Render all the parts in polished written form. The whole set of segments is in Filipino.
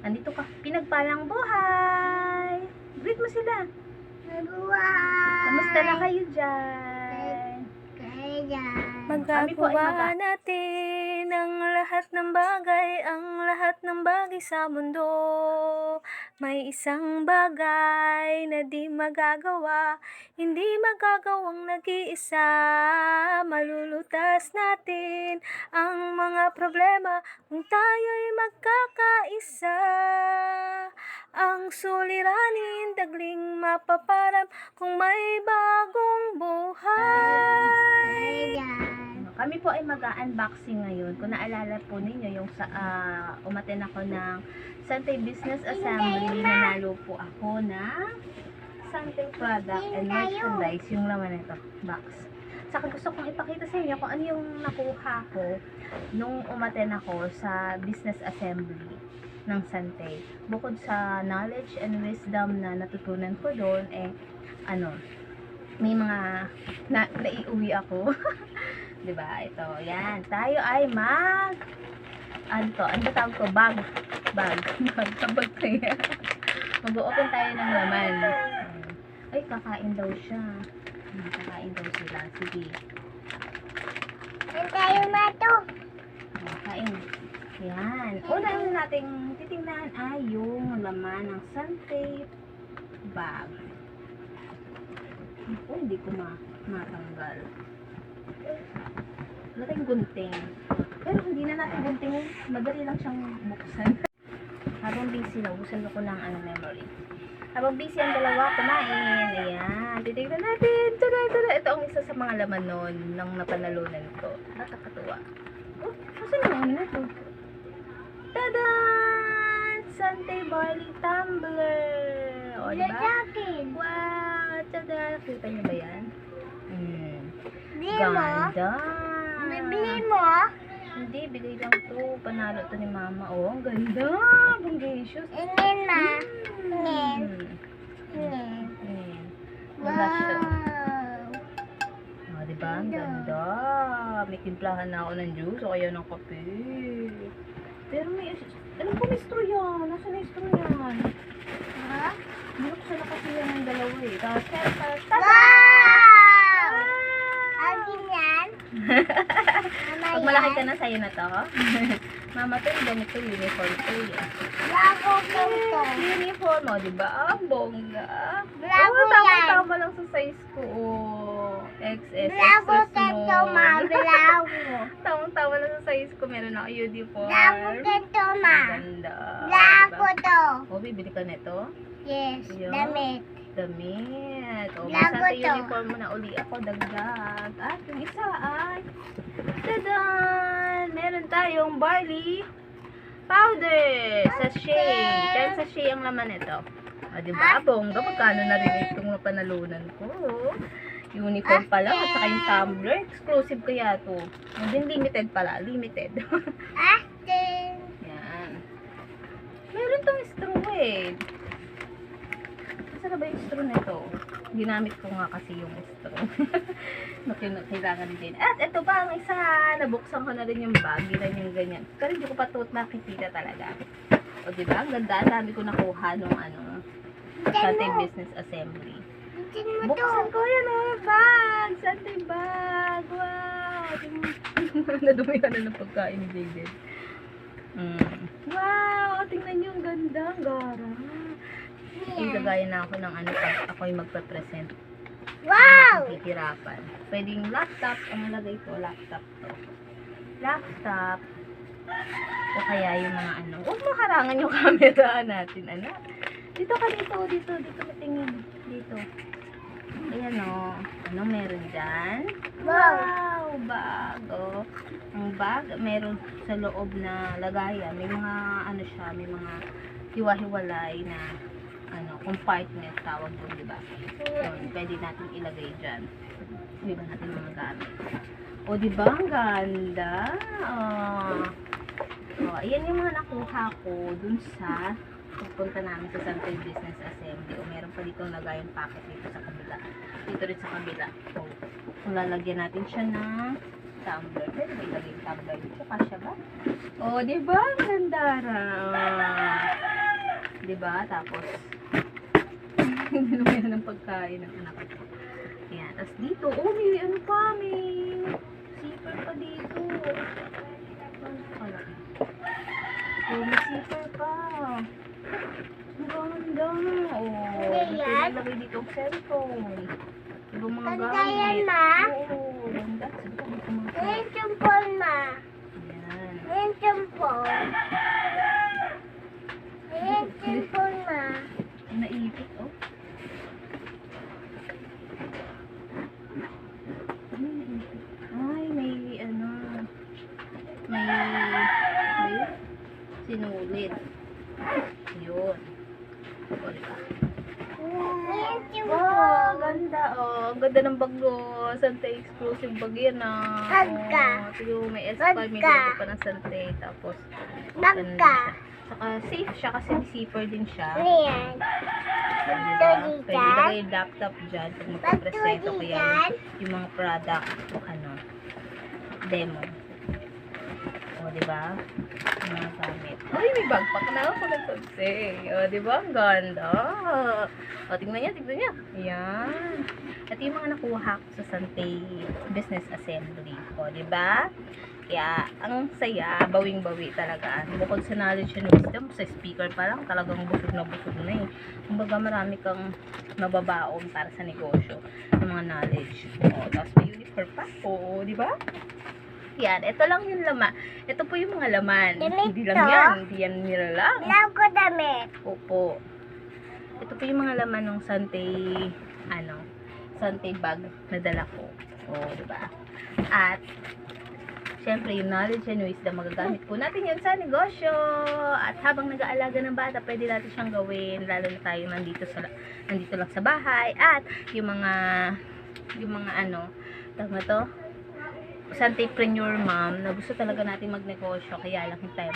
Nandito ka. Pinagpalang buhay! Greet mo sila. Buhay! Kamusta na kayo dyan? Kaya. Magagawa natin ang lahat ng bagay sa mundo. May isang bagay na di magagawa, hindi magagawang nag-iisa. Malulutas natin ang mga problema kung tayo'y magkakaisa. Ang suliranin, tagling mapaparam kung may bagong buhay. Kami po ay mag-unboxing ngayon. Kung naalala po ninyo, yung umaten ako ng Santay Business Assembly, nanalo po ako ng Santay product and merchandise, yung laman nito, box. Saka gusto kong ipakita sa inyo kung ano yung nakuha ko nung umaten ako sa Business Assembly ng Santay. Bukod sa knowledge and wisdom na natutunan ko doon, may mga naiuwi ako. Diba? Ito, yan. Tayo ay ano ba tawag ko? Bag kaya. Mag-open tayo ng laman. Ay, kakain daw siya. Kakain daw sila. Sige. Saan tayo mato? Kain. Yan. Una yung nating titingnan ay yung laman ng Santay bag. Ako, hindi ko matanggal. Natin gunting. Pero hindi na natin gunting. Madali lang siyang buksan. Habang busy na, buksan ko ng memory. Habang busy ang dalawa, kumain. Ayan. Titignan natin. Tada. Ito ang isa sa mga laman nun ng napanalunan ko. Nakakatuwa. Oh, saan yung ano ito? Tada! Santay Barley Tumbler. O, diba? Lalakin. Wow! Tada! Nakita niyo ba yan? Bili mo? Ganda! Bibili mo? Hindi, bigay lang to. Panalo to ni mama. Oh, ang ganda! Bungacious. Inin ma. Inin. Inin. Blush to. Wow. Oh, diba? Ang ganda. May timplahan na ako ng juice o kaya ng kape. Pero alam ko may straw yan. Nasaan na yung straw yan? Ha? Binuksan na kasi yan ng dalawa eh. Tapos, Wow! Akin yan? pag malaki ka na, sa'yo na to. Mama to, yung ganito, uniform to eh. Bravo ganito. Uniform, o, diba? Ang bongga. Bravo Oh, yan. tama lang sa size ko. Oh. XS, Bravo extra ganito small. ma. Bravo. Tama lang sa size ko. Meron ako uniform. Bravo ganito ma. Ganda. Bravo Diba? to. Oh, bibili ka nito? Yes, Yun. damit. Damit. O, Bravo basta to. uniform mo na uli ako, dagdag. At yung isa ay, tadan! Meron tayong barley powder. Sachet. 10 sachet ang laman nito. O, diba? Bongga, magkano na rin itong napanalunan ko. Uniform pa lang, at saka yung tumbler. Exclusive kaya to. O, din limited pala. Limited. Atin. Yan. Meron tong straw eh. Saan ba yung straw nito? Ginamit ko nga kasi yung straw. Kailangan din. At ito pa ang isa. Nabuksan ko na rin yung bag. Ginan yung ganyan. Pero hindi ko pa ito nakikita talaga. O diba? Ang ganda. Ang dami ko nakuha nung Santay Business Assembly. Bitin mo to. Buksan ko yan bag. Santay bag. Wow. Nadumihan na ng pagkain ni Jaden. Wow. Tingnan nyo. Ang ganda. Ang gara. Yung gagaya na ako ng pag ako'y magpa-present. Wow! Hihirapan. Pwedeng laptop. Ang nalagay ko, laptop to. Laptop. O kaya yung mga huwag mo harangan yung camera natin, anak. Dito ka, dito matingin. Dito. Ayan o. Anong meron dyan? Wow! Bag. O. Ang bag, meron sa loob na lagayan. May mga, may mga hiwa-hiwalay na compartment tawag doon, diba? Yun, pwede natin ilagay dyan. Diba natin mga gamit. O, diba? Ang ganda. Ayan yung mga nakuha ko dun sa pagpunta namin sa Santay Business Assembly. O, meron pa dito lagayang packet dito sa kabila. Dito rin sa kabila. O, kung lalagyan natin siya ng tumbler. Pwede ba ilagay yung tumbler dito? Kasya ba? O, diba? Ang ganda ra. di ba? Tapos, hindi naman yan ng pagkain ng anak ko. Yan. Tapos dito, oh, may ano pa, may zipper pa dito. Ano pala? Oh, may zipper pa. Ang ganda. Oh, may pinalagay dito ang cellphone. Ibang mga Ganda gamit. yan, ma. Oo, ganda. Sige pa, gusto mga Ayan yung phone, ma. Yan. Ayan yung phone. Ayan yung phone, ma. Naipit, oh. Ay, may ano, may sinulit. Yun. O, diba? Ayan yung Oh, phone. ganda. Oh, ang ganda ng bag mo. Sante exclusive bag yan, ah. Bagka. Oh, tignan mo, may S5, may Bagka. logo pa ng Sante. Tapos, Bagka. ganda siya. Saka safe siya kasi may zipper din siya. Ayan. Diba? Pwede ilagay yung laptop dyan pag magpapresento Bagto kaya dyan. yung mga product ano, demo. O, diba? Yung mga gamit. Ay, may backpack na ako nagsanse. O, diba? Ang ganda. O, tingnan niya, tingnan niya. Ayan. Ito yung mga nakuha ko sa Sante Business Assembly. O, diba? Kaya, ang saya, bawing-bawi talaga. Bukod sa knowledge and wisdom, sa speaker pa lang, talagang busog na eh. Kumbaga, marami kang mababaon para sa negosyo ng mga knowledge. O, tapos may uniform pa. Oo, di ba? Yan, ito lang yung laman. Ito po yung mga laman. Damit Hindi lang to? yan. Hindi yan nila lang. Love ko damit. Opo. Ito po yung mga laman ng Sante, Sante bag na dala ko. O, di ba? At, syempre, yung knowledge and wisdom, magagamit po natin yan sa negosyo. At habang nag-aalaga ng bata, pwede natin siyang gawin, lalo na tayo nandito lang sa bahay. At yung mga tawag na to, Santepreneur mom, na gusto talaga natin magnegosyo, kaya lang hindi tayo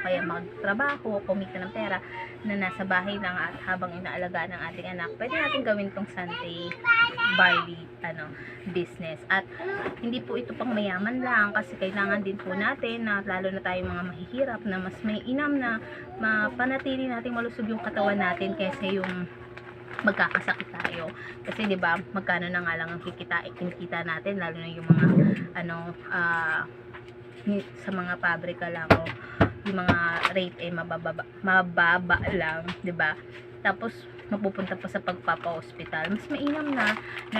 kaya magtrabaho, kumita ng pera, na nasa bahay lang at habang inaalagaan ng ating anak, pwede natin gawin tong Sante barley business. At hindi po ito pang mayaman lang, kasi kailangan din po natin na lalo na tayong mga mahihirap na mas may inam na mapanatili natin malusog yung katawan natin kaysa yung magkakasakit tayo. Kasi 'di ba, magkano na nga lang ang kinikita natin, lalo na yung mga sa mga pabrika lang, o yung mga rate ay mababa lang, 'di ba? Tapos mapupunta pa sa pagpapa-hospital. Mas mainam na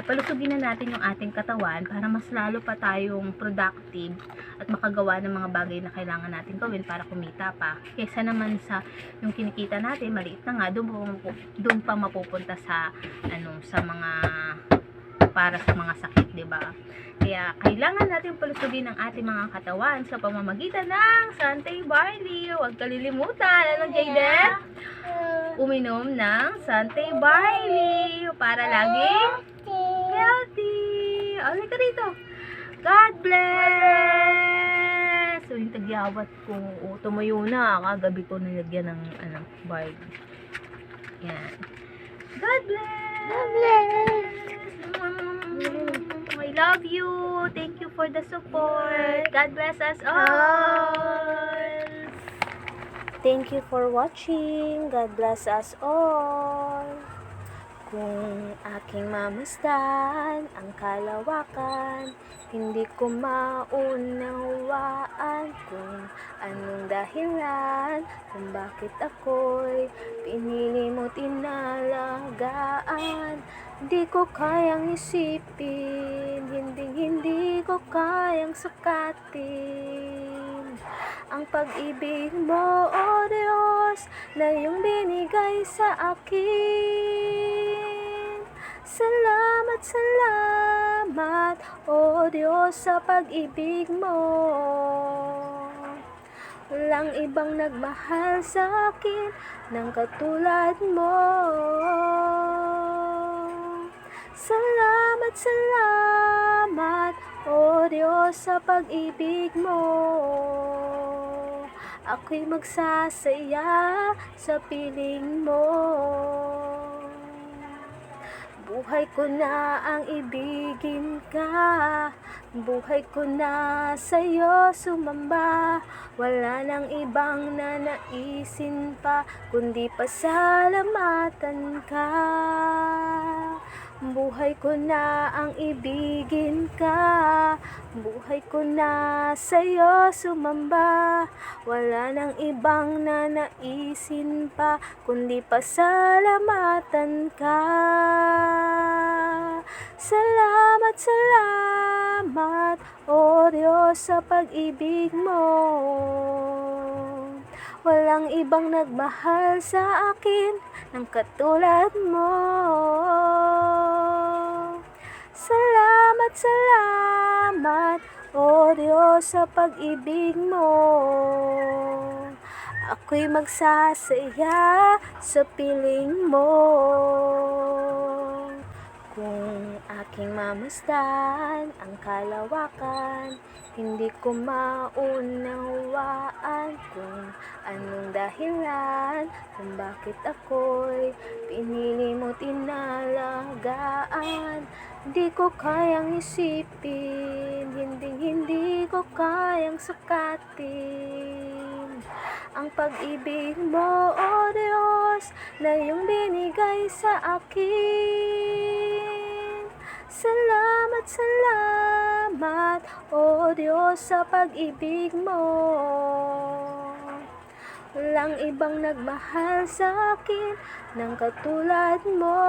palusugin na natin yung ating katawan para mas lalo pa tayong productive at makagawa ng mga bagay na kailangan natin gawin para kumita pa. Kaysa naman sa yung kinikita natin, maliit na nga, doon pa mapupunta sa sa mga para sa mga sakit, 'di ba? Kaya kailangan natin palusugin ang ating mga katawan sa pamamagitan ng Sante barley. Huwag kalilimutan, Jayden? Uminom ng Sante barley para laging healthy. Alay ka dito. God bless. So yung tagyawat ko, tumayo na. Kagabi ko nilagyan ng barley. Yan. God bless. God bless. I love you. Thank you for the support. God bless us all. Thank you for watching. God bless us all. Kung aking mamasdan ang kalawakan, hindi ko maunawaan kung anong dahilan kung bakit ako'y pinili mo tinalagaan. Hindi ko kayang isipin, hindi ko kayang sukatin ang pag-ibig mo, O Diyos, na iyong binigay sa akin. Salamat, salamat, O Diyos, sa pag-ibig mo. Walang ibang nagmahal sa akin ng katulad mo. Salamat, salamat, O Diyos, sa pag-ibig mo. Ako'y magsasaya sa piling mo. Buhay ko na ang ibigin ka. Buhay ko na sa'yo sumamba, wala nang ibang nanaisin pa, kundi pasalamatan ka. Buhay ko na ang ibigin ka, buhay ko na sa'yo sumamba, wala nang ibang nanaisin pa, kundi pasalamatan ka. Salamat, salamat, O Diyos, sa pag-ibig mo. Walang ibang nagmahal sa akin ng katulad mo. Salamat, salamat, O Diyos, sa pag-ibig mo. Ako'y magsasaya sa piling mo. Kung aking mamasdan ang kalawakan, hindi ko maunawaan kung anong dahilan, kung bakit ako'y pinili mo tinalagaan. Hindi ko kayang isipin, hindi ko kayang sukatin ang pag-ibig mo, O Diyos, na iyong binigay sa akin. Salamat, salamat, O Diyos, sa pag-ibig mo. Walang ibang nagmahal sa akin ng katulad mo.